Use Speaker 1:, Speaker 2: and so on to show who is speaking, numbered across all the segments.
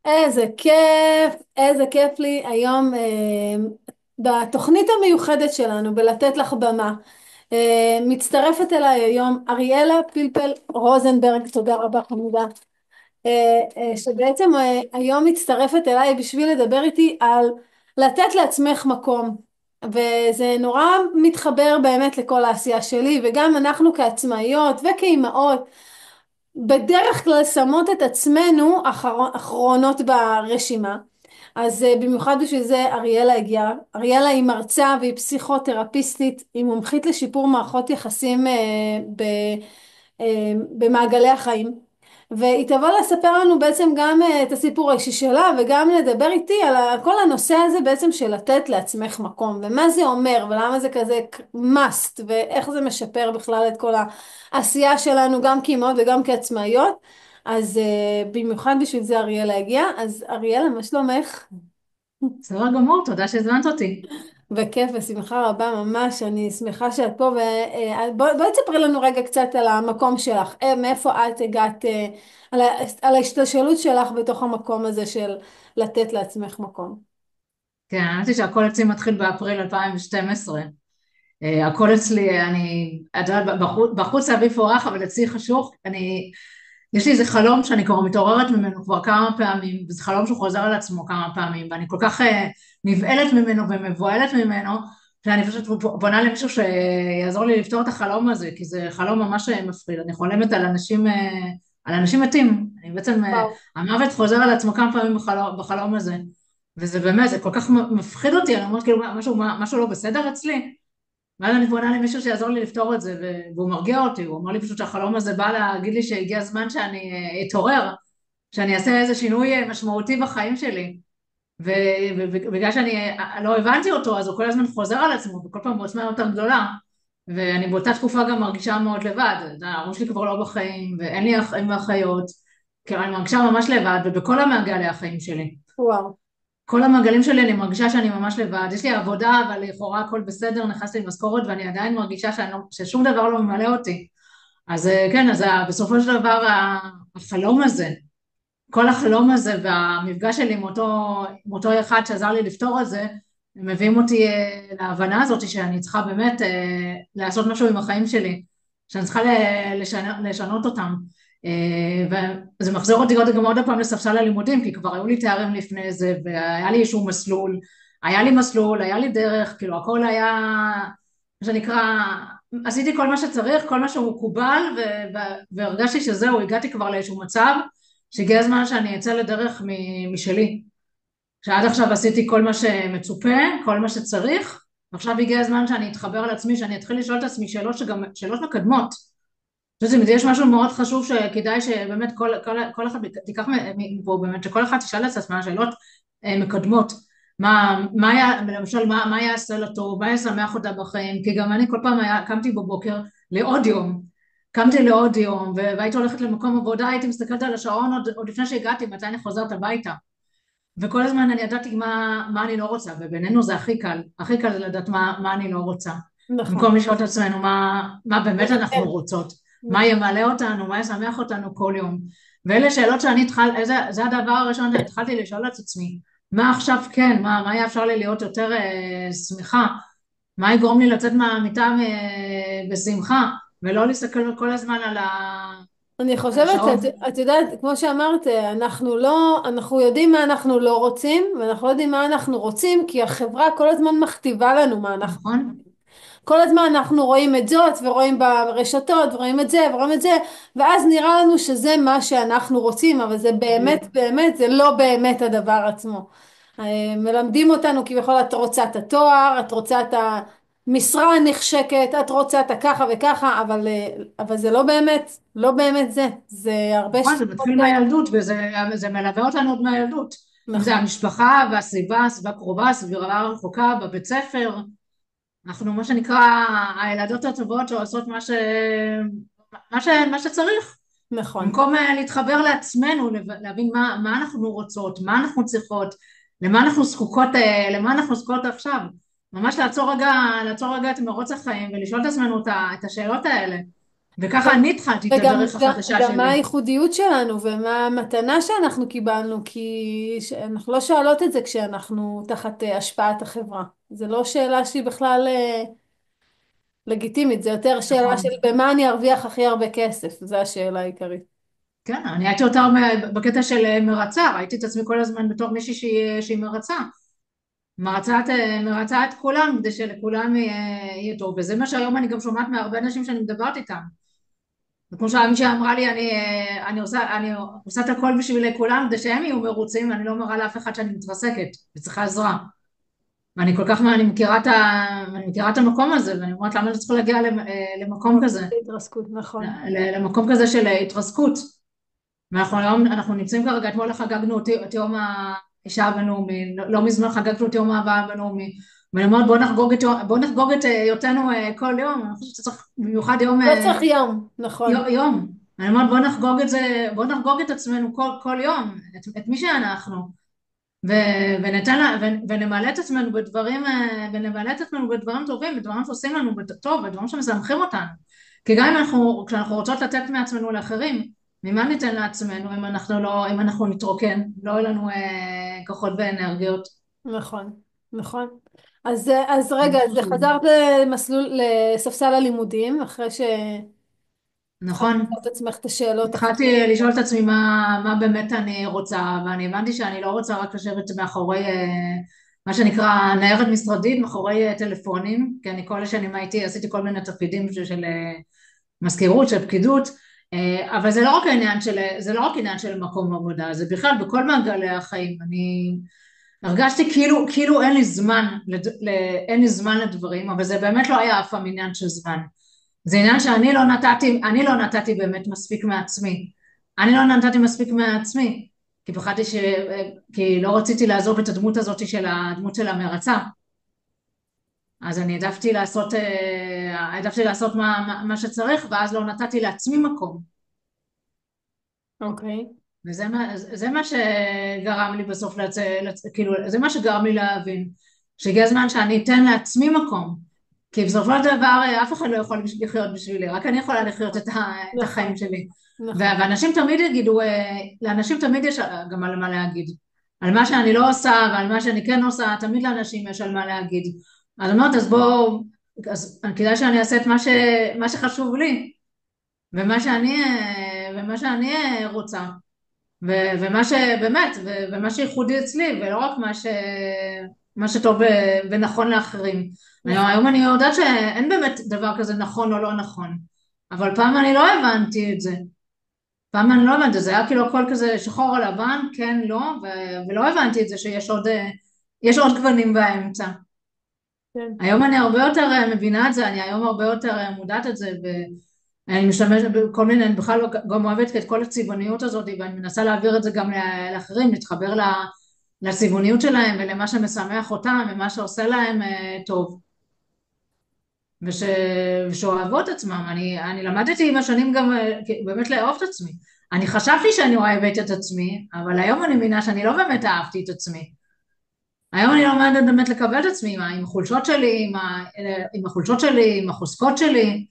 Speaker 1: איזה כיף, איזה כיף לי היום בתוכנית המיוחדת שלנו, בלתת לך במה. מצטרפת אליי היום אריאלה פלפל רוזנברג, תודה רבה חמודה, שבעצם היום מצטרפת אליי בשביל לדבר איתי על לתת לעצמך מקום. וזה נורא מתחבר באמת לכל העשייה שלי, וגם אנחנו כעצמאיות וכאימהות, בדרך כלל שמות את עצמנו אחרונות ברשימה. אז במיוחד בשביל זה אריאלה הגיעה. אריאלה היא מרצה והיא פסיכותרפיסטית, היא מומחית לשיפור מערכות יחסים במעגלי החיים. והיא תבוא לספר לנו בעצם גם את הסיפור האישי שלה, וגם לדבר איתי על כל הנושא הזה בעצם של לתת לעצמך מקום, ומה זה אומר, ולמה זה כזה must, ואיך זה משפר בכלל את כל העשייה שלנו, גם כאימהות וגם כעצמאיות. אז במיוחד בשביל זה אריאלה הגיעה. אז אריאלה, מה שלומך?
Speaker 2: בסדר גמור, תודה שהזמנת אותי.
Speaker 1: בכיף ושמחה רבה ממש, אני שמחה שאת פה, ובואי תספרי לנו רגע קצת על המקום שלך, מאיפה את הגעת, על ההשתלשלות שלך בתוך המקום הזה של לתת לעצמך מקום.
Speaker 2: כן, האמת היא שהכל אצלי מתחיל באפריל 2012. הכל אצלי, את יודעת, בחוץ האביב פורח, אבל אצלי חשוך. יש לי איזה חלום שאני כבר מתעוררת ממנו כבר כמה פעמים, וזה חלום שהוא חוזר על עצמו כמה פעמים, ואני כל כך נבהלת ממנו ומבוהלת ממנו, שאני פשוט פונה למישהו שיעזור לי לפתור את החלום הזה, כי זה חלום ממש מפחיד. אני חולמת על אנשים מתים. בעצם,
Speaker 1: וואו.
Speaker 2: המוות חוזר על עצמו כמה פעמים בחלום הזה, וזה באמת, זה כל כך מפחיד אותי. אני אומרת כאילו משהו לא בסדר אצלי. ואז אני פונה למישהו שיעזור לי לפתור את זה, והוא מרגיע אותי. הוא אומר לי פשוט שהחלום הזה בא להגיד לי שהגיע הזמן שאני אתעורר, שאני אעשה איזה שינוי משמעותי בחיים שלי. ובגלל שאני לא הבנתי אותו, אז הוא כל הזמן חוזר על עצמו, וכל פעם בעוצמה יותר גדולה. ואני באותה תקופה גם מרגישה מאוד לבד. ההורים שלי כבר לא בחיים, ואין לי אחים ואחיות. כאילו אני מרגישה ממש לבד, ובכל המעגלי החיים שלי.
Speaker 1: וואו.
Speaker 2: כל המעגלים שלי אני מרגישה שאני ממש לבד. יש לי עבודה, אבל לכאורה הכל בסדר, נכנס לי משכורת, ואני עדיין מרגישה ששום דבר לא ממלא אותי. אז כן, בסופו של דבר החלום הזה, כל החלום הזה והמפגש שלי עם אותו אחד שעזר לי לפתור את זה, הם מביאים אותי להבנה הזאת שאני צריכה באמת לעשות משהו עם החיים שלי, שאני צריכה לשנות אותם. וזה מחזיר אותי גם עוד פעם לספסל הלימודים, כי כבר היו לי תארים לפני זה, והיה לי איזשהו מסלול, היה לי דרך, כאילו הכל היה, מה שנקרא, עשיתי כל מה שצריך, כל מה שהוא מקובל, והרגשתי שזהו, הגעתי כבר לאיזשהו מצב, שהגיע הזמן שאני אצא לדרך משלי. שעד עכשיו עשיתי כל מה שמצופה, כל מה שצריך, ועכשיו הגיע הזמן שאני אתחבר לעצמי, שאני אתחיל לשאול את עצמי שאלות מקדמות. אני חושבת שיש משהו מאוד חשוב שכדאי שבאמת כל אחד תיקח מפה, באמת שכל אחד תשאל את עצמה שאלות מקדמות. למשל, מה יעשה לה טוב, מה ישמח אותה בחיים, כי גם אני כל פעם קמתי בבוקר לעוד יום, קמתי לעוד יום, והייתי הולכת למקום עבודה, הייתי מסתכלת על השעון עוד לפני שהגעתי, מתי אני חוזרת הביתה. וכל הזמן אני ידעתי מה אני לא רוצה, ובינינו זה הכי קל לדעת מה אני לא רוצה.
Speaker 1: נכון.
Speaker 2: במקום לשאול את עצמנו מה באמת אנחנו רוצות, מה
Speaker 1: נכון.
Speaker 2: ימלא אותנו, מה ישמח אותנו כל יום. ואלה שאלות זה הדבר הראשון שהתחלתי לשאול את עצמי, מה עכשיו כן, מה היה אפשר לי להיות יותר שמחה, מה יגרום לי לצאת מהמיטה בשמחה, ולא להסתכל כל הזמן
Speaker 1: אני
Speaker 2: על
Speaker 1: חושבת,
Speaker 2: השעון.
Speaker 1: את יודעת, כמו שאמרת, אנחנו יודעים מה אנחנו לא רוצים, ואנחנו לא יודעים מה אנחנו רוצים, כי החברה כל הזמן מכתיבה לנו מה אנחנו
Speaker 2: נכון?
Speaker 1: רוצים. כל הזמן אנחנו רואים את זאת, ורואים ברשתות, ורואים את זה, ורואים את זה, ואז נראה לנו שזה מה שאנחנו רוצים, אבל זה
Speaker 2: בדיוק.
Speaker 1: באמת, באמת, זה לא באמת הדבר עצמו. מלמדים אותנו כביכול, את רוצה את התואר, את רוצה את המשרה הנחשקת, את רוצה את הככה וככה, אבל זה לא באמת, לא באמת זה. זה הרבה
Speaker 2: נכון, זה
Speaker 1: שפחות.
Speaker 2: מתחיל מהילדות, וזה מלווה אותנו עוד מהילדות. אם זה
Speaker 1: נכון.
Speaker 2: המשפחה והסביבה, הסביבה קרובה, הסביבה רחוקה, בבית ספר. אנחנו, מה שנקרא, הילדות הטובות שעושות מה שצריך.
Speaker 1: נכון.
Speaker 2: במקום להתחבר לעצמנו, להבין מה אנחנו רוצות, מה אנחנו צריכות, למה אנחנו זקוקות עכשיו. ממש לעצור רגע את מרוץ החיים ולשאול את עצמנו את השאלות האלה. וככה אני התחלתי את
Speaker 1: וגם
Speaker 2: הדרך החדשה
Speaker 1: גם מה
Speaker 2: שלי.
Speaker 1: הייחודיות שלנו ומה המתנה שאנחנו קיבלנו, כי אנחנו לא שואלות את זה כשאנחנו תחת השפעת החברה. זה לא שאלה שהיא בכלל לגיטימית, זה יותר שאלה של
Speaker 2: נכון.
Speaker 1: במה אני ארוויח הכי הרבה כסף, זו השאלה העיקרית.
Speaker 2: כן, אני הייתי יותר בקטע של מרצה, ראיתי את עצמי כל הזמן בתור מישהי שהיא מרצה. מרצה את כולם כדי שלכולם יהיה טוב, וזה מה שהיום אני גם שומעת מהרבה אנשים שאני מדברת איתם. וכמו שמישהי אמרה לי, אני עושה את הכל בשביל כולם כדי שהם יהיו מרוצים, ואני לא מראה לאף אחד שאני מתרסקת וצריכה עזרה. ואני כל כך, אני מכירה את המקום הזה, ואני אומרת למה אני צריכה להגיע למקום כזה,
Speaker 1: התרסקות, נכון.
Speaker 2: למקום כזה של התרסקות. ואנחנו היום, אנחנו נמצאים כרגע, אתמול חגגנו את יום האישה הבינלאומי, לא מזמן חגגנו את יום האהבה הבינלאומי, ואני אומרת בוא נחגוג את היותנו כל יום, אני חושבת שצריך במיוחד יום,
Speaker 1: לא צריך יום, נכון.
Speaker 2: יום. אני אומרת בוא נחגוג את זה, בוא נחגוג את עצמנו כל יום, את מי שאנחנו, ונמלא את עצמנו בדברים, ונמלא את עצמנו בדברים טובים, בדברים שעושים לנו טוב, בדברים שמשמחים אותנו. כי גם כשאנחנו רוצות לתת מעצמנו לאחרים, ממה ניתן לעצמנו אם אנחנו נתרוקן, לא יהיו לנו כוחות ואנרגיות.
Speaker 1: נכון, נכון. אז רגע, אז
Speaker 2: חשוב.
Speaker 1: חזרת לספסל הלימודים, אחרי שהתחלת
Speaker 2: נכון.
Speaker 1: לשאול את עצמך את השאלות
Speaker 2: התחלתי
Speaker 1: החשובות.
Speaker 2: לשאול את עצמי מה באמת אני רוצה, ואני הבנתי שאני לא רוצה רק לשבת מאחורי מה שנקרא ניירת משרדית, מאחורי טלפונים, כי אני כל השנים עשיתי כל מיני תפקידים של מזכירות, של פקידות, אבל זה לא רק עניין של מקום עבודה, זה בכלל בכל מעגלי החיים. אני הרגשתי כאילו אין לי זמן לדברים, אבל זה באמת לא היה אף פעם עניין של זמן. זה עניין אני לא נתתי באמת מספיק מעצמי. אני לא נתתי מספיק מעצמי, כי כי לא רציתי לעזוב את הדמות הזאת הדמות של המרצה. אז אני העדפתי לעשות מה שצריך, ואז לא נתתי לעצמי מקום.
Speaker 1: אוקיי.
Speaker 2: זה מה שגרם לי בסוף כאילו, זה מה שגרם לי להבין, שהגיע הזמן שאני אתן לעצמי מקום. כי בסופו של דבר אף אחד לא יכול לחיות בשבילי, רק אני יכולה לחיות את החיים
Speaker 1: נכון,
Speaker 2: שלי.
Speaker 1: נכון,
Speaker 2: ואנשים תמיד יגידו, לאנשים תמיד יש גם על מה להגיד. על מה שאני לא עושה ועל מה שאני כן עושה, תמיד לאנשים יש על מה להגיד. אז אומרת, אז כדאי שאני אעשה את מה שחשוב לי, ומה שאני רוצה. ומה שבאמת, ומה שייחודי אצלי, ולא רק מה שטוב ונכון לאחרים.
Speaker 1: נכון.
Speaker 2: היום אני יודעת שאין באמת דבר כזה נכון או לא נכון, אבל פעם אני לא הבנתי את זה. פעם אני לא הבנתי, זה היה כאילו הכל כזה שחור על לבן, כן, לא, ולא הבנתי את זה שיש יש עוד גוונים באמצע.
Speaker 1: כן.
Speaker 2: היום אני הרבה יותר מבינה את זה, אני היום הרבה יותר מודעת את זה, אני משתמשת בכל מיני, אני בכלל גם אוהבת את כל הצבעוניות הזאת, ואני מנסה להעביר את זה גם לאחרים, להתחבר לצבעוניות שלהם ולמה שמשמח אותם ומה שעושה להם טוב, וש, ושאוהבו את עצמם. אני למדתי עם השנים גם באמת לאהוב את עצמי. אני חשבתי שאני אוהבת את עצמי, אבל היום אני מבינה שאני לא באמת אהבתי את עצמי. היום אני לומדת באמת לקבל את עצמי עם החולשות שלי, עם החולשות שלי, עם החוזקות שלי,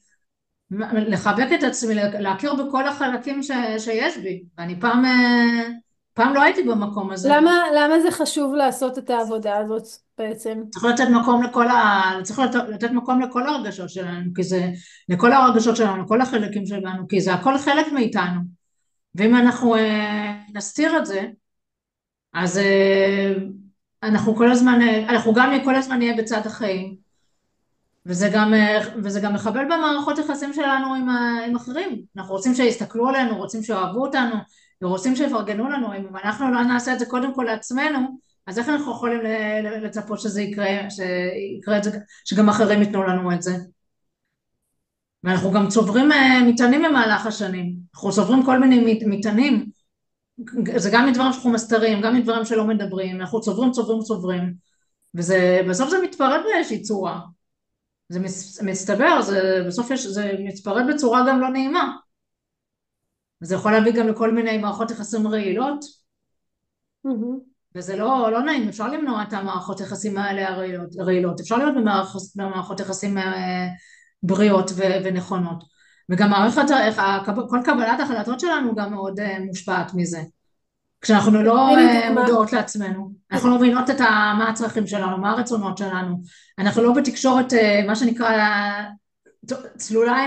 Speaker 2: לחבק את עצמי, להכיר בכל החלקים שיש בי, ואני פעם לא הייתי במקום הזה.
Speaker 1: למה זה חשוב לעשות את העבודה הזאת בעצם?
Speaker 2: צריך לתת מקום לכל הרגשות שלנו, לכל הרגשות שלנו, לכל החלקים שלנו, כי זה הכל חלק מאיתנו, ואם אנחנו נסתיר את זה, אז אנחנו גם כל הזמן נהיה בצד החיים, וזה גם מחבל במערכות יחסים שלנו עם אחרים. אנחנו רוצים שיסתכלו עלינו, רוצים שאוהבו אותנו, ורוצים שיפרגנו לנו. אם אנחנו לא נעשה את זה קודם כל לעצמנו, אז איך אנחנו יכולים לצפות שיקרה את זה, שגם אחרים ייתנו לנו את זה? ואנחנו גם צוברים מטענים במהלך השנים. אנחנו צוברים כל מיני מטענים. זה גם מדברים שאנחנו מסתרים, גם מדברים שלא מדברים. אנחנו צוברים, ובסוף זה מתפרט באיזושהי צורה. זה מסתבר, זה מתפרט בצורה גם לא נעימה. זה יכול להביא גם לכל מיני מערכות יחסים רעילות,
Speaker 1: מהמם.
Speaker 2: וזה לא נעים. אפשר למנוע את המערכות יחסים האלה הרעילות, אפשר להיות במערכות יחסים בריאות ונכונות. וגם כל קבלת החלטות שלנו גם מאוד מושפעת מזה. כשאנחנו לא
Speaker 1: תני לי דוגמה.
Speaker 2: מודעות לעצמנו, אנחנו לא מבינות מה הצרכים שלנו, מה הרצונות שלנו, אנחנו לא בתקשורת, מה שנקרא, צלולה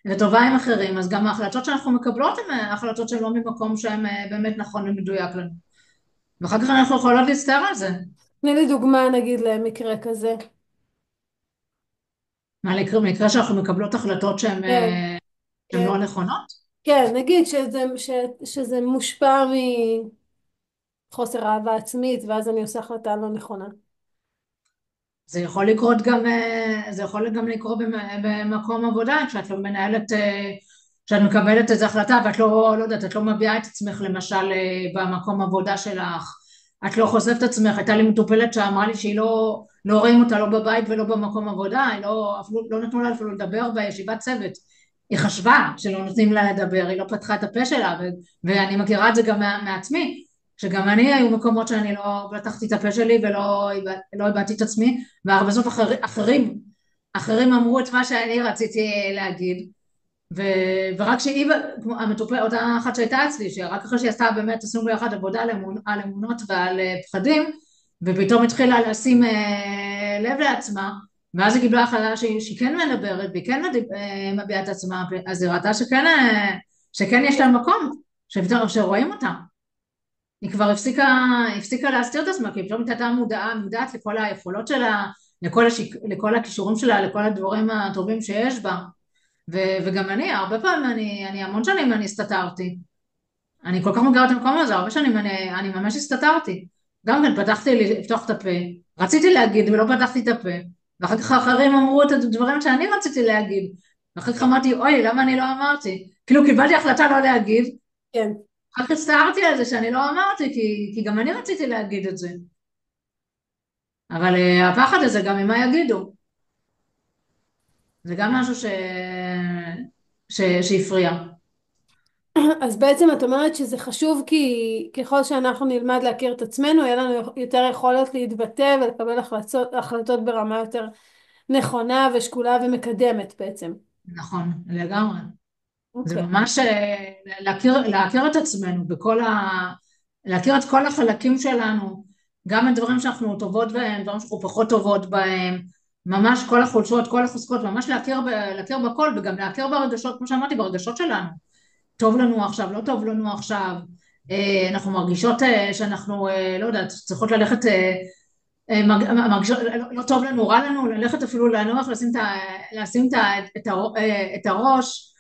Speaker 2: וטובה עם אחרים, אז גם ההחלטות שאנחנו מקבלות הן החלטות שהן לא ממקום שהן באמת נכון ומדויק לנו. ואחר כך אנחנו יכולות להצטער על זה.
Speaker 1: תני לי דוגמה נגיד למקרה כזה.
Speaker 2: מקרה שאנחנו מקבלות החלטות
Speaker 1: כן,
Speaker 2: שהן
Speaker 1: כן.
Speaker 2: לא נכונות.
Speaker 1: כן, נגיד שזה מושפע מחוסר אהבה עצמית, ואז אני עושה החלטה לא נכונה.
Speaker 2: זה יכול גם לקרות במקום עבודה, כשאת לא מנהלת, כשאת מקבלת איזו החלטה ואת לא יודעת, את לא מביעה את עצמך למשל במקום עבודה שלך, את לא חושפת את עצמך, הייתה לי מטופלת שאמרה לי שהיא לא רואים אותה לא בבית ולא במקום עבודה, אפילו לא נתנו לה אפילו לדבר בישיבת צוות, היא חשבה שלא נותנים לה לדבר, היא לא פתחה את הפה שלה, ואני מכירה את זה גם מעצמי, שגם אני היו מקומות שאני לא פתחתי את הפה שלי לא הבעתי את עצמי, ובסוף אחרים אמרו את מה שאני רציתי להגיד, ורק שהיא, כמו אותה אחת שהייתה אצלי, שרק אחרי שהיא עשתה באמת, עשינו ביחד עבודה על אמונות ועל פחדים, ופתאום התחילה לשים לב לעצמה, ואז היא קיבלה החלטה שהיא כן מדברת, והיא כן מביעה את עצמה, אז היא ראתה שכן יש לה מקום, שרואים אותה. היא כבר הפסיקה להסתיר את עצמה, כי היא פתאום הייתה מודעת לכל היכולות שלה, לכל הכישורים שלה, לכל הדברים הטובים שיש בה. וגם אני, הרבה פעמים, המון שנים אני הסתתרתי. אני כל כך מכירה את המקום הזה, הרבה שנים אני ממש הסתתרתי. גם כן פתחתי לפתוח את הפה, רציתי להגיד ולא פתחתי את הפה, ואחר כך האחרים אמרו את הדברים שאני רציתי להגיד, ואחר כך אמרתי, אוי, למה אני לא אמרתי? כאילו קיבלתי החלטה לא להגיד,
Speaker 1: כן.
Speaker 2: רק הצטערתי על זה שאני לא אמרתי, כי גם אני רציתי להגיד את זה. אבל הפחד הזה גם ממה יגידו, זה גם משהו שהפריע.
Speaker 1: אז בעצם את אומרת שזה חשוב כי ככל שאנחנו נלמד להכיר את עצמנו, יהיה לנו יותר יכולת להתבטא ולקבל החלטות ברמה יותר נכונה ושקולה ומקדמת בעצם.
Speaker 2: נכון, לגמרי. זה
Speaker 1: אוקיי.
Speaker 2: ממש להכיר את עצמנו להכיר את כל החלקים שלנו, גם את דברים שאנחנו טובות בהם, דברים שאנחנו פחות טובות בהם, ממש כל החולשות, כל החוזקות, ממש להכיר בכל, וגם להכיר ברגשות, כמו שאמרתי, ברגשות שלנו. טוב לנו עכשיו, לא טוב לנו עכשיו, אנחנו מרגישות שאנחנו, לא יודעת, צריכות ללכת, מרגישות, לא טוב לנו, רע לנו, ללכת אפילו לנוח, לשים את הראש,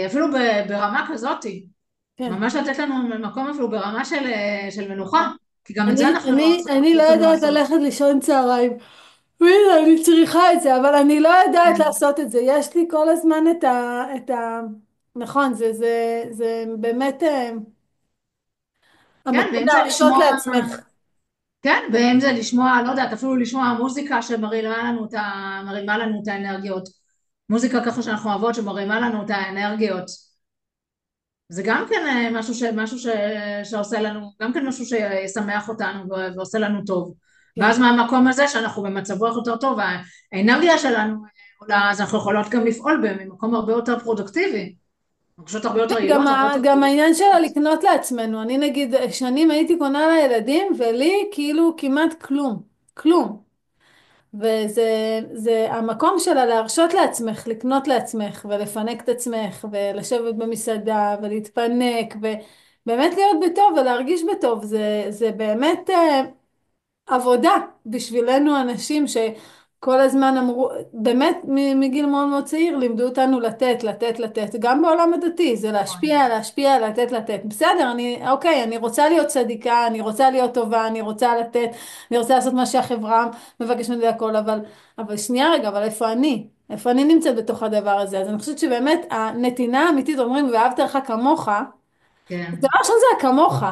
Speaker 2: אפילו ברמה כזאתי,
Speaker 1: כן.
Speaker 2: ממש לתת לנו מקום אפילו ברמה של מנוחה, כי גם את זה
Speaker 1: אני,
Speaker 2: אנחנו
Speaker 1: אני,
Speaker 2: לא
Speaker 1: אני לא
Speaker 2: רוצים
Speaker 1: יודעת
Speaker 2: לעשות.
Speaker 1: ללכת לישון צהריים. והנה, אני צריכה את זה, אבל אני לא יודעת
Speaker 2: כן,
Speaker 1: לעשות את זה. יש לי כל הזמן נכון, זה באמת
Speaker 2: כן,
Speaker 1: המקום
Speaker 2: ואם זה
Speaker 1: להרשות
Speaker 2: לשמוע,
Speaker 1: לעצמך.
Speaker 2: כן, ואם זה לשמוע, לא יודעת, אפילו לשמוע מוזיקה מרימה לנו את האנרגיות. מוזיקה ככה שאנחנו אוהבות שמרימה לנו את האנרגיות. זה גם כן שעושה לנו, גם כן משהו שישמח אותנו ועושה לנו טוב.
Speaker 1: כן.
Speaker 2: ואז מהמקום הזה שאנחנו במצב רוח יותר טוב, האנרגיה שלנו עולה, אז אנחנו יכולות גם לפעול במקום הרבה יותר פרודוקטיבי. פשוט הרבה יותר יעילות, הרבה יותר
Speaker 1: גם העניין שלה
Speaker 2: טובות.
Speaker 1: לקנות לעצמנו. אני נגיד, שנים הייתי קונה לילדים, ולי כאילו כמעט כלום. כלום. זה המקום שלה להרשות לעצמך, לקנות לעצמך, ולפנק את עצמך, ולשבת במסעדה, ולהתפנק, ובאמת להיות בטוב, ולהרגיש בטוב. זה באמת עבודה בשבילנו אנשים שכל הזמן אמרו, באמת מגיל מאוד מאוד צעיר לימדו אותנו לתת, לתת, לתת, גם בעולם הדתי, זה
Speaker 2: נכון.
Speaker 1: להשפיע, להשפיע, לתת, לתת. בסדר, אוקיי, אני רוצה להיות צדיקה, אני רוצה להיות טובה, אני רוצה לתת, אני רוצה לעשות מה שהחברה מבקשת ממני הכל, אבל שנייה רגע, אבל איפה אני? איפה אני נמצאת בתוך הדבר הזה? אז אני חושבת שבאמת הנתינה האמיתית, אומרים, ואהבת לך כמוך, דבר
Speaker 2: כן,
Speaker 1: ראשון זה הכמוך.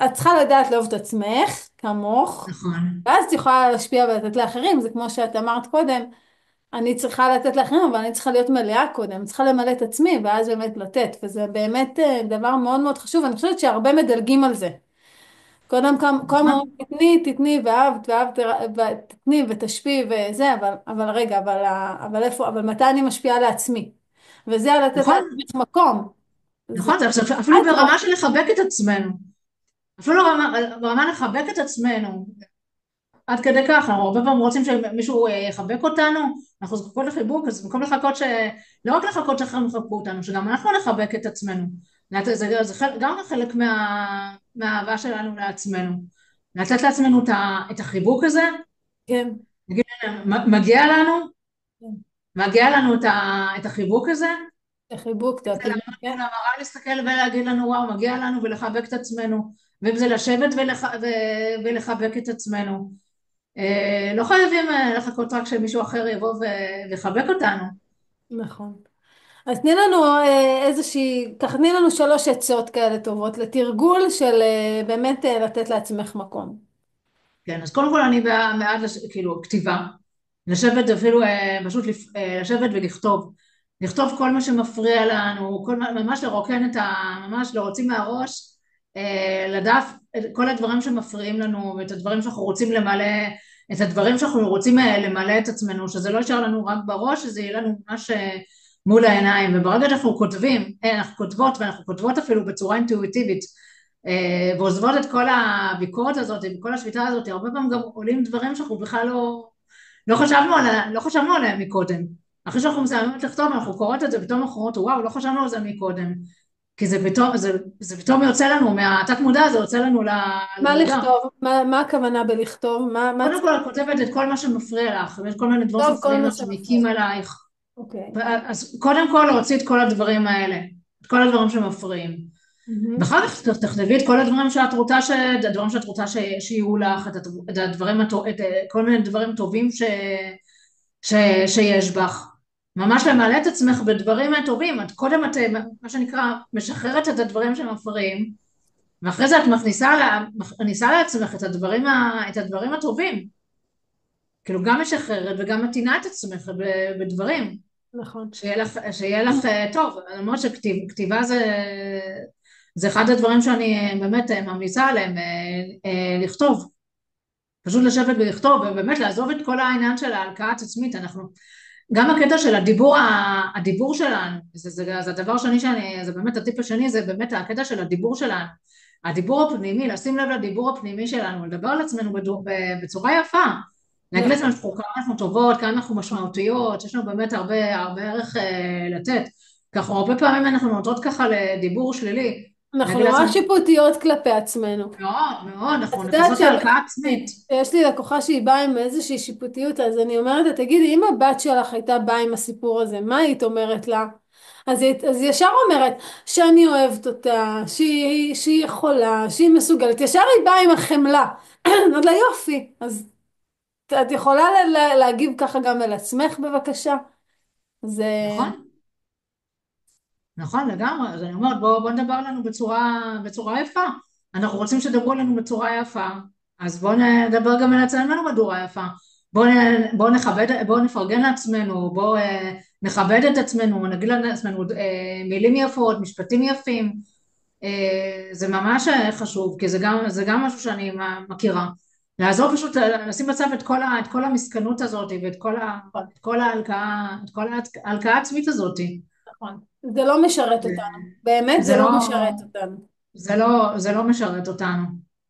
Speaker 1: את צריכה לדעת לאהוב את עצמך, כמוך,
Speaker 2: נכון.
Speaker 1: ואז את יכולה להשפיע ולתת לאחרים. זה כמו שאת אמרת קודם, אני צריכה לתת לאחרים, אבל אני צריכה להיות מלאה קודם. אני צריכה למלא את עצמי, ואז באמת לתת. וזה באמת דבר מאוד מאוד חשוב. אני חושבת שהרבה מדלגים על זה. קודם אומרים תתני, תתני, ואהבת, ואהבת, תתני ותשפיעי וזה, אבל רגע, אבל איפה, אבל מתי אני משפיעה לעצמי? וזה על לתת
Speaker 2: נכון,
Speaker 1: לעצמך מקום. זה,
Speaker 2: נכון, זה עכשיו אפילו
Speaker 1: את
Speaker 2: ברמה
Speaker 1: רק,
Speaker 2: של לחבק את עצמנו, אפילו ברמה לחבק את עצמנו, עד כדי כך, אנחנו הרבה פעמים רוצים שמישהו יחבק אותנו, אנחנו זקוקות לחיבוק, אז במקום לחכות לא רק לחכות שאחרים יחבקו אותנו, שגם אנחנו נחבק את עצמנו. גם חלק מהאהבה שלנו לעצמנו. לתת לעצמנו את החיבוק הזה,
Speaker 1: כן,
Speaker 2: נגיד, מגיע לנו, מגיע לנו את החיבוק הזה,
Speaker 1: חיבוק,
Speaker 2: אם זה
Speaker 1: תעתיק,
Speaker 2: לעמוד
Speaker 1: כן,
Speaker 2: מול המראה, להסתכל ולהגיד לנו וואו, מגיע לנו ולחבק את עצמנו, ואם זה לשבת ולחבק את עצמנו. לא חייבים לחכות רק שמישהו אחר יבוא ויחבק אותנו.
Speaker 1: נכון. אז תני לנו ככה תני לנו 3 עצות כאלה טובות לתרגול של באמת לתת לעצמך מקום.
Speaker 2: כן, אז קודם כל אני בעד כאילו כתיבה, לשבת אפילו פשוט לשבת ולכתוב, לכתוב כל מה שמפריע לנו, ממש לרוקן ממש להוציא מהראש לדף את כל הדברים שמפריעים לנו ואת הדברים שאנחנו רוצים למלא, את הדברים שאנחנו רוצים למלא את עצמנו, שזה לא יישאר לנו רק בראש, שזה יהיה לנו ממש מול העיניים. וברגע שאנחנו כותבים, אנחנו כותבות ואנחנו כותבות אפילו בצורה אינטואיטיבית, ועוזבות את כל הביקורת הזאת וכל השביתה הזאת, הרבה פעמים גם עולים דברים שאנחנו בכלל לא חשבנו עליהם מקודם. אחרי שאנחנו מסיימים לכתוב, אנחנו קוראות את זה, פתאום אנחנו אומרות, וואו, לא חשבנו על זה מקודם. כי זה פתאום יוצא לנו, מהתת מודע זה יוצא לנו
Speaker 1: מה
Speaker 2: למודע.
Speaker 1: לכתוב? מה הכוונה בלכתוב? מה
Speaker 2: קודם
Speaker 1: צריך
Speaker 2: כל את כותבת את כל מה שמפריע לך, ויש כל מיני דברים
Speaker 1: לכתוב? כל
Speaker 2: שמפריעים
Speaker 1: מה
Speaker 2: לך,
Speaker 1: שמפריע.
Speaker 2: שמעיקים עלייך.
Speaker 1: אוקיי.
Speaker 2: אז קודם כל להוציא את כל הדברים האלה, את כל הדברים שמפריעים.
Speaker 1: מהמם.
Speaker 2: ואחר כך תכתבי את כל הדברים שאת רוצה שיהיו לך, את הדברים, כל מיני דברים טובים ש, שיש בך. ממש למלא את עצמך בדברים הטובים. את מה שנקרא, משחררת את הדברים שמפריעים, ואחרי זה את מכניסה לעצמך את הדברים הטובים. כאילו גם משחררת וגם מתאינה את עצמך בדברים.
Speaker 1: נכון.
Speaker 2: שיהיה לך טוב, למרות שכתיבה זה אחד הדברים שאני באמת ממליצה עליהם, לכתוב, פשוט לשבת ולכתוב, ובאמת לעזוב את כל העניין של ההלקאה עצמית. גם הקטע של הדיבור שלנו, זה הדבר השני זה באמת הטיפ השני, זה באמת הקטע של הדיבור שלנו, הדיבור הפנימי, לשים לב לדיבור הפנימי שלנו, לדבר על עצמנו בצורה יפה, להגיד
Speaker 1: נכון.
Speaker 2: לעצמנו כמה אנחנו טובות, כמה אנחנו משמעותיות, שיש לנו באמת הרבה ערך לתת. ככה הרבה פעמים אנחנו נוטות ככה לדיבור שלילי,
Speaker 1: אנחנו
Speaker 2: להגיד
Speaker 1: נורא
Speaker 2: לעצמנו,
Speaker 1: שיפוטיות כלפי עצמנו.
Speaker 2: מאוד מאוד,
Speaker 1: את
Speaker 2: אנחנו
Speaker 1: יודעת
Speaker 2: נכנסות להלקאה עצמית.
Speaker 1: שיש לי לקוחה שהיא באה עם איזושהי שיפוטיות, אז אני אומרת לה, תגידי, אם הבת שלך הייתה באה עם הסיפור הזה, מה היית אומרת לה? אז היא ישר אומרת שאני אוהבת אותה, שהיא יכולה, שהיא מסוגלת. ישר היא באה עם החמלה. אני אומרת לה, יופי. אז את יכולה להגיב ככה גם אל עצמך, בבקשה? זה...
Speaker 2: נכון? נכון, לגמרי. אז אני אומרת, בוא נדבר לנו בצורה יפה. אנחנו רוצים שתדברו לנו בצורה יפה, אז בואו נדבר גם על עצמנו בצורה יפה. בואו נפרגן לעצמנו, בואו נכבד את עצמנו, נגיד לעצמנו מילים יפות, משפטים יפים. זה ממש חשוב, כי זה גם משהו שאני מכירה. לעזור פשוט, לשים בצד את כל המסכנות הזאת, ואת כל ההלקאה העצמית הזאת.
Speaker 1: נכון. זה לא משרת אותנו. באמת זה
Speaker 2: זה
Speaker 1: לא
Speaker 2: לא,
Speaker 1: משרת אותנו.
Speaker 2: זה לא משרת אותנו.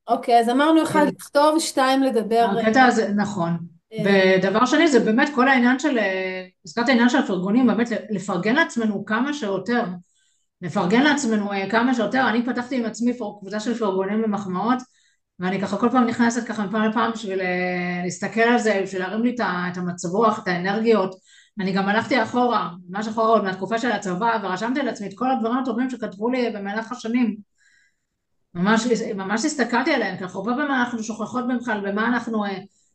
Speaker 1: אוקיי, אז אמרנו אחד
Speaker 2: כאילו,
Speaker 1: לכתוב, 2 לדבר.
Speaker 2: הקטע הזה, נכון. ודבר שני זה באמת כל העניין הזכרת העניין של הפרגונים, באמת לפרגן לעצמנו כמה שיותר, לפרגן לעצמנו כמה שיותר. אני פתחתי עם עצמי קבוצה של פרגונים ומחמאות, ואני ככה כל פעם נכנסת ככה מפעם לפעם בשביל להסתכל על זה, בשביל להרים לי את המצב רוח, את האנרגיות. אני גם הלכתי אחורה, ממש אחורה עוד מהתקופה של הצבא, ורשמתי לעצמי את כל הדברים הטובים שכתבו לי במהלך השנים. ממש הסתכלתי עליהם, כי הרבה פעמים אנחנו שוכחות בכלל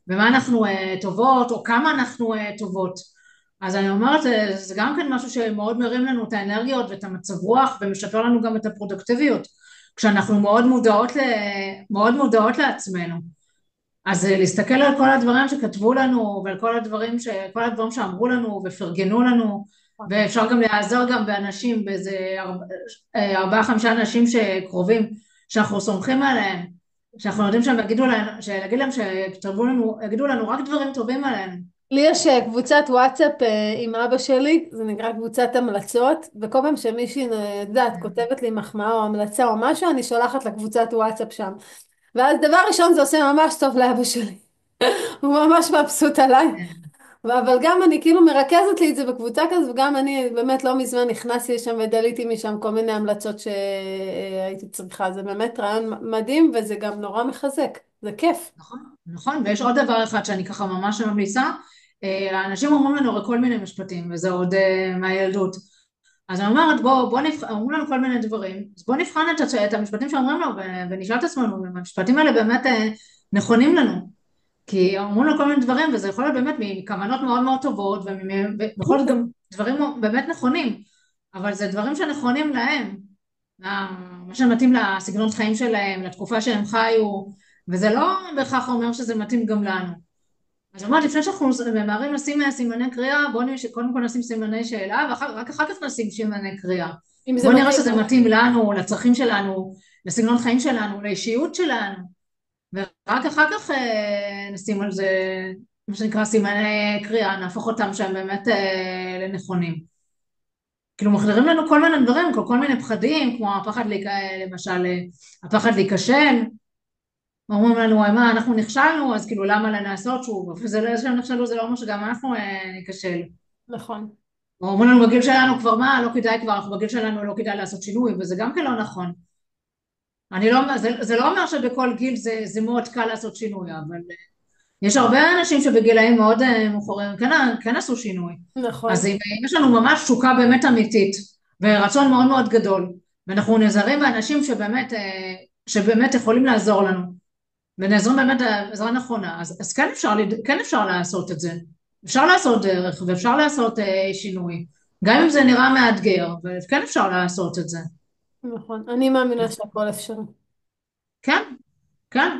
Speaker 2: במה אנחנו טובות, או כמה אנחנו טובות. אז אני אומרת, זה גם כן משהו שמאוד מרים לנו את האנרגיות ואת המצב רוח, ומשפר לנו גם את הפרודוקטיביות, כשאנחנו מאוד מודעות לעצמנו. אז להסתכל על כל הדברים שכתבו לנו, ועל כל הדברים שאמרו לנו ופרגנו לנו, ואפשר גם לעזור גם באנשים, באיזה 4-5 אנשים שקרובים, שאנחנו סומכים עליהם, שאנחנו יודעים שהם יגידו להם, שיגיד להם שכתבו לנו, יגידו לנו רק דברים טובים עליהם.
Speaker 1: לי יש קבוצת וואטסאפ עם אבא שלי, זה נקרא קבוצת המלצות, וכל פעם שמישהי, יודעת, כותבת לי מחמאה או המלצה או משהו, אני שולחת לקבוצת וואטסאפ שם. ואז דבר ראשון זה עושה ממש טוב לאבא שלי. הוא ממש מבסוט עליי.
Speaker 2: כן,
Speaker 1: אבל גם אני כאילו מרכזת לי את זה בקבוצה כזאת, וגם אני באמת לא מזמן נכנסתי לשם ודליתי משם כל מיני המלצות שהייתי צריכה. זה באמת רעיון מדהים, וזה גם נורא מחזק. זה כיף.
Speaker 2: נכון, נכון, ויש עוד דבר אחד שאני ככה ממש ממליצה, האנשים אומרים לנו הרי כל מיני משפטים, וזה עוד מהילדות. אז אני אומרת, אומרים לנו כל מיני דברים, אז בואו נבחן את המשפטים שאומרים לנו, ונשאל את עצמנו, אם המשפטים האלה באמת נכונים לנו. כי אמרו לו כל מיני דברים, וזה יכול להיות באמת מכוונות מאוד מאוד טובות, ויכול להיות גם דברים באמת נכונים, אבל זה דברים שנכונים להם, מה שמתאים לסגנון חיים שלהם, לתקופה שהם חיו, וזה לא בהכרח אומר שזה מתאים גם לנו. אז אני אומרת, לפני שאנחנו ממהרים לשים סימני קריאה, בואו קודם כל נשים סימני שאלה, ורק אחר כך נשים סימני קריאה.
Speaker 1: אם זה
Speaker 2: בואו נראה
Speaker 1: מתאים
Speaker 2: שזה
Speaker 1: לנו.
Speaker 2: מתאים לנו, לצרכים שלנו, לסגנון חיים שלנו, לאישיות שלנו. ורק אחר כך נשים על זה, מה שנקרא סימני קריאה, נהפוך אותם שהם באמת לנכונים. כאילו מחדירים לנו כל מיני דברים, כל מיני פחדים, כמו הפחד, למשל, הפחד להיכשל, אומרים לנו, מה, אנחנו נכשלנו, אז כאילו למה לנסות שוב, וזה לא שהם נכשלו, זה לא אומר שגם אנחנו ניכשל.
Speaker 1: נכון.
Speaker 2: או אומרים לנו בגיל שלנו כבר מה, לא כדאי כבר, אנחנו בגיל שלנו לא כדאי לעשות שינוי, וזה גם כן לא נכון. זה לא אומר שבכל גיל זה מאוד קל לעשות שינוי, אבל יש הרבה אנשים שבגילאים מאוד מאוחרים כן עשו שינוי. אז
Speaker 1: נכון.
Speaker 2: אם יש לנו ממש תשוקה באמת אמיתית ורצון מאוד מאוד גדול, ואנחנו נעזרים באנשים שבאמת יכולים לעזור לנו, ונעזרים באמת בעזרה נכונה, אז כן אפשר לעשות את זה. אפשר לעשות דרך ואפשר לעשות שינוי. גם אם זה נראה מאתגר, וכן אפשר לעשות את זה.
Speaker 1: נכון. אני מאמינה שהכל אפשרי.
Speaker 2: כן, כן.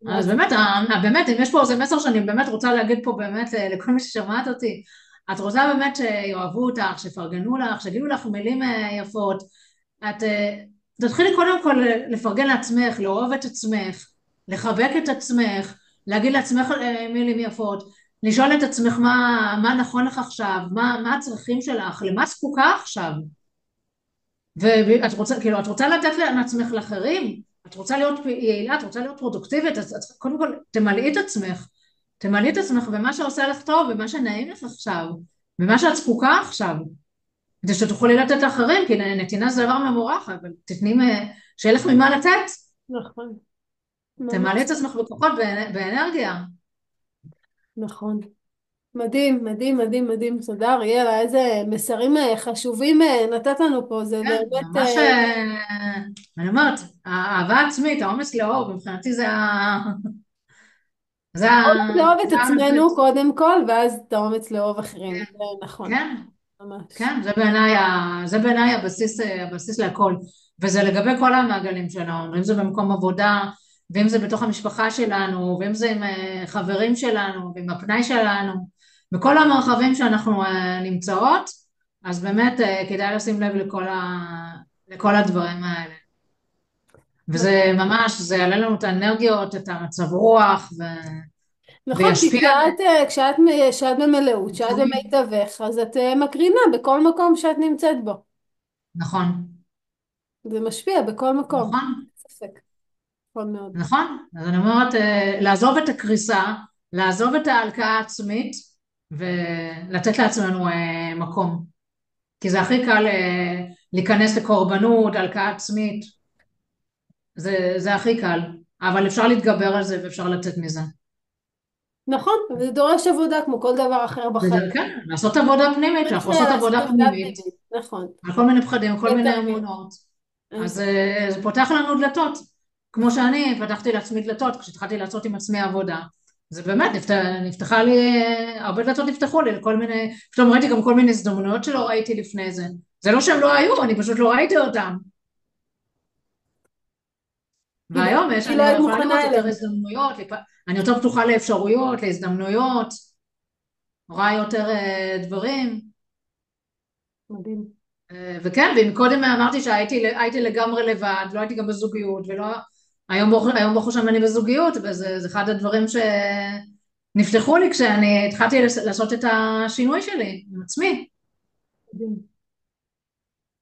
Speaker 2: אז
Speaker 1: מדהים.
Speaker 2: באמת, באמת, אם יש פה איזה מסר שאני באמת רוצה להגיד פה באמת לכל מי ששמעת אותי, את רוצה באמת שיאהבו אותך, שיפרגנו לך, שיגידו לך מילים יפות, את תתחילי קודם כל לפרגן לעצמך, לאהוב את עצמך, לחבק את עצמך, להגיד לעצמך מילים יפות, לשאול את עצמך מה נכון לך עכשיו, מה הצרכים שלך, למה את זקוקה עכשיו. ואת רוצה, כאילו, את רוצה לתת לעצמך לאחרים, את רוצה להיות יעילה, את רוצה להיות פרודוקטיבית, אז קודם כל תמלאי את עצמך, תמלאי את עצמך במה שעושה לך טוב, במה שנעים לך עכשיו, במה שאת זקוקה עכשיו, כדי שתוכלי לתת לאחרים, כי נתינה זה דבר מבורך, אבל תתני, שיהיה לך ממה לתת,
Speaker 1: נכון.
Speaker 2: תמלאי
Speaker 1: ממש.
Speaker 2: את עצמך בכוחות, באנרגיה.
Speaker 1: נכון. מדהים, מדהים, מדהים, מדהים. תודה, אריאלה. איזה מסרים חשובים נתת לנו פה. זה
Speaker 2: כן,
Speaker 1: באמת...
Speaker 2: ממש, אני אומרת, האהבה עצמית, האומץ לאהוב, מבחינתי
Speaker 1: אומץ לאהוב את
Speaker 2: זה
Speaker 1: עצמנו קודם כל, ואז את האומץ לאהוב אחרים.
Speaker 2: כן,
Speaker 1: זה נכון.
Speaker 2: כן,
Speaker 1: ממש.
Speaker 2: כן, זה בעיניי הבסיס להכל, וזה לגבי כל המעגלים שלנו, אם זה במקום עבודה, ואם זה בתוך המשפחה שלנו, ואם זה עם חברים שלנו, ועם הפנאי שלנו, בכל המרחבים שאנחנו נמצאות, אז באמת כדאי לשים לב לכל הדברים האלה. וזה ממש, זה יעלה לנו את האנרגיות, את המצב רוח,
Speaker 1: נכון, כי
Speaker 2: וישפיע
Speaker 1: כשאת במלאות, כשאת
Speaker 2: עלינו.
Speaker 1: במיטבך, אז את מקרינה בכל מקום שאת נמצאת בו.
Speaker 2: נכון,
Speaker 1: זה משפיע בכל מקום.
Speaker 2: נכון.
Speaker 1: אין ספק. נכון מאוד.
Speaker 2: נכון? אז אני אומרת, לעזוב את הקריסה, לעזוב את ההלקאה העצמית ולתת לעצמנו מקום. כי זה הכי קל להיכנס לקורבנות, הלקאה עצמית, זה הכי קל, אבל אפשר להתגבר על זה ואפשר לצאת מזה.
Speaker 1: נכון, וזה דורש עבודה כמו כל דבר אחר בחיים.
Speaker 2: כן, לעשות עבודה פנימית,
Speaker 1: צריך
Speaker 2: כשאנחנו עושות
Speaker 1: לעשות
Speaker 2: עבודה
Speaker 1: עבודה
Speaker 2: פנימית,
Speaker 1: פנימית. נכון.
Speaker 2: על כל מיני פחדים, כל מיני
Speaker 1: לתרגל.
Speaker 2: אמונות,
Speaker 1: אין
Speaker 2: אז
Speaker 1: ספק.
Speaker 2: זה פותח לנו דלתות, כמו
Speaker 1: נכון.
Speaker 2: שאני פתחתי לעצמי דלתות כשהתחלתי לעשות עם עצמי עבודה. זה באמת, נפתחה לי, הרבה דלתות נפתחו לי לכל מיני, פתאום ראיתי גם כל מיני הזדמנויות שלא ראיתי לפני זה. זה לא שהם לא היו, אני פשוט לא ראיתי אותם. והיום
Speaker 1: כי לא
Speaker 2: אני
Speaker 1: היית
Speaker 2: יכולה לראות
Speaker 1: מוכנה
Speaker 2: יותר
Speaker 1: אליהם.
Speaker 2: הזדמנויות, אני יותר פתוחה לאפשרויות, להזדמנויות, רואה יותר דברים.
Speaker 1: מדהים.
Speaker 2: וכן, ואם קודם אמרתי שהייתי לגמרי לבד, לא הייתי גם בזוגיות, ולא, היום ברוך השם אני בזוגיות, וזה אחד הדברים שנפתחו לי כשאני התחלתי לעשות את השינוי שלי עם עצמי.
Speaker 1: מדהים.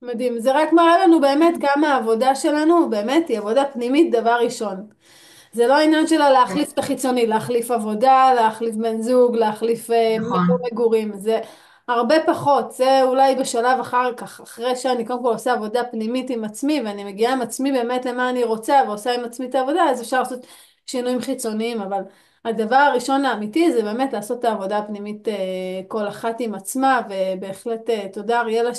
Speaker 1: מדהים. זה רק מראה לנו באמת כמה העבודה שלנו באמת היא עבודה פנימית דבר ראשון. זה לא העניין שלה להחליף את החיצוני, להחליף עבודה, להחליף בן זוג, להחליף מקום
Speaker 2: נכון,
Speaker 1: מגורים. זה הרבה פחות, זה אולי בשלב אחר כך, אחרי שאני קודם כל עושה עבודה פנימית עם עצמי, ואני מגיעה עם עצמי באמת למה אני רוצה, ועושה עם עצמי את העבודה, אז אפשר לעשות שינויים חיצוניים, אבל הדבר הראשון האמיתי זה באמת לעשות את העבודה הפנימית כל אחת עם עצמה, ובהחלט תודה אריאלה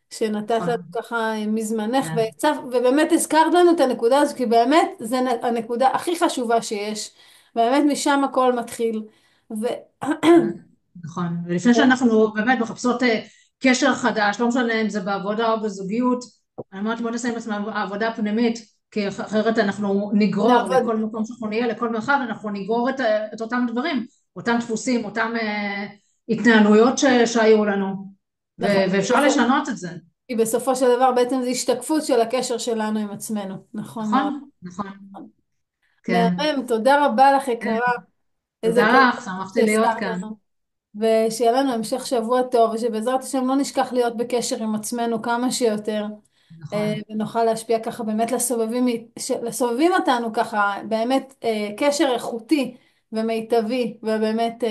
Speaker 1: שנתת לנו
Speaker 2: נכון,
Speaker 1: ככה מזמנך
Speaker 2: כן,
Speaker 1: ובאמת הזכרת לנו את הנקודה הזו, כי באמת זה הנקודה הכי חשובה שיש. באמת משם הכל מתחיל. ו...
Speaker 2: נכון. ולפני שאנחנו באמת מחפשות קשר חדש, לא משנה אם זה בעבודה או בזוגיות, אני אומרת בוא נעשה עם עצמנו עבודה פנימית, כי אחרת אנחנו נגרור
Speaker 1: נעבוד.
Speaker 2: לכל מקום שאנחנו נהיה, לכל מרחב, אנחנו נגרור את אותם דברים, אותם דפוסים, אותם התנהלויות שהיו לנו,
Speaker 1: נכון.
Speaker 2: ואפשר לשנות את זה.
Speaker 1: כי בסופו של דבר בעצם זה השתקפות של הקשר שלנו עם עצמנו. נכון מאוד.
Speaker 2: נכון, נכון, כן.
Speaker 1: מהמם, תודה רבה לך
Speaker 2: כן.
Speaker 1: יקרה. איזה
Speaker 2: תודה
Speaker 1: כיף
Speaker 2: לך, שמחתי להיות
Speaker 1: שהזכרת
Speaker 2: כאן.
Speaker 1: לנו. ושיהיה לנו המשך שבוע טוב, ושבעזרת השם לא נשכח להיות בקשר עם עצמנו כמה שיותר.
Speaker 2: נכון,
Speaker 1: ונוכל להשפיע ככה באמת לסובבים אותנו ככה, באמת קשר איכותי ומיטבי, ובאמת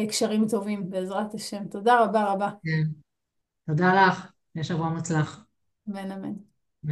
Speaker 1: קשרים טובים, בעזרת השם. תודה רבה רבה.
Speaker 2: כן. תודה לך, יש שבוע מוצלח.
Speaker 1: אמן אמן.